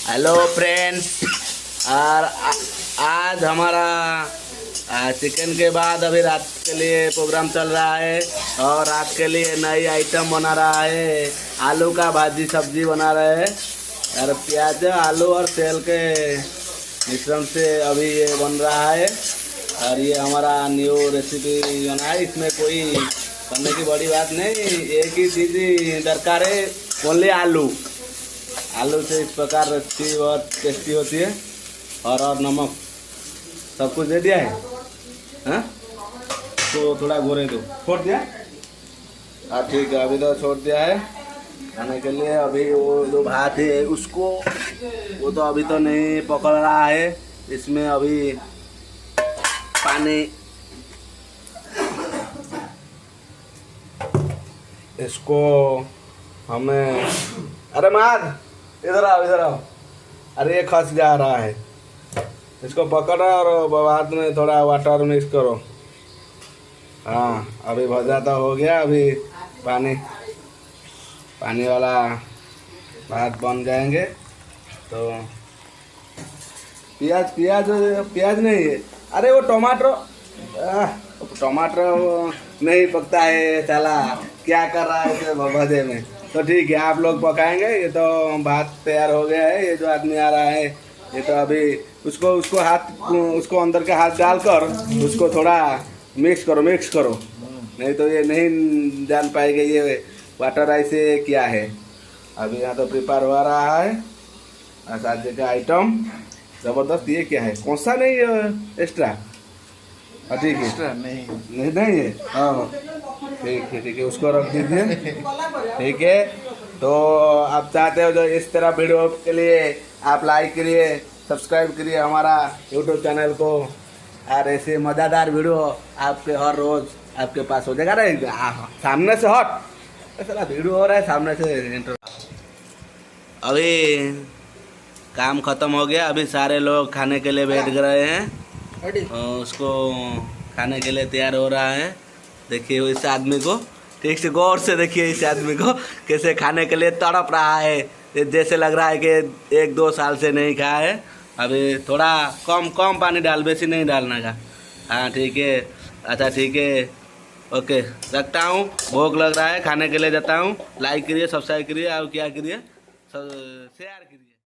Hello friends. और आज हमारा चिकन के बाद अभी रात के लिए प्रोग्राम चल रहा है और रात के लिए नई आइटम बना रहा है। आलू का भाजी सब्जी बना रहे हैं और प्याज आलू और तेल के मिश्रण से अभी ये बन रहा है। और ये हमारा न्यू रेसिपी बना है। इसमें कोई करने की बड़ी बात नहीं, एक ही चीज़ दरकार है, ओनली आलू। आलू से इस प्रकार रेसिपी बहुत टेस्टी होती है। और नमक सब कुछ दे दिया है। हाँ तो थोड़ा घोरे दो, छोड़ दिया। हाँ ठीक है, अभी तो छोड़ दिया है खाने के लिए। अभी वो जो भात है उसको वो तो अभी तो नहीं पकड़ रहा है। इसमें अभी पानी, इसको हमें, अरे मार इधर आओ इधर आओ। अरे ये खस जा रहा है, इसको पकड़ो और बाद में थोड़ा वाटर मिक्स करो। हाँ अभी भजा तो हो गया। अभी पानी वाला भात बन जाएंगे। तो प्याज नहीं है, अरे वो टमाटर नहीं पकता है। चला क्या कर रहा है भजे में। तो ठीक है, आप लोग पकाएंगे। ये तो भात तैयार हो गया है। ये जो आदमी आ रहा है ये तो अभी उसको अंदर के हाथ डालकर उसको थोड़ा मिक्स करो। नहीं तो ये नहीं जान पाएंगे ये वाटर राइस से क्या है। अभी यहाँ तो प्रिपेयर हो रहा है आज का आइटम ज़बरदस्त। ये क्या है, कौन सा नहीं एक्स्ट्रा? ठीक है, एक्स्ट्रा नहीं है। हाँ ठीक है, उसको रख दीजिए। ठीक है, तो आप चाहते हो जो इस तरह वीडियो के लिए आप लाइक करिए, सब्सक्राइब करिए हमारा यूट्यूब चैनल को। और ऐसे मज़ेदार वीडियो आपके हर रोज़ आपके पास हो जाएगा। अरे सामने से हट, ऐसा वीडियो हो रहा है सामने से। अभी काम ख़त्म हो गया। अभी सारे लोग खाने के लिए बैठ गए हैं और उसको खाने के लिए तैयार हो रहा है। देखिए इस आदमी को, ठीक से गौर से देखिए इस आदमी को कैसे खाने के लिए तड़प रहा है। जैसे लग रहा है कि 1-2 साल से नहीं खाया है। अभी थोड़ा कम पानी डाल, बेसी नहीं डालना का। हाँ ठीक है, अच्छा ठीक है, ओके रखता हूँ। भूख लग रहा है, खाने के लिए जाता हूँ। लाइक करिए, सब्सक्राइब करिए और क्या करिए, शेयर करिए।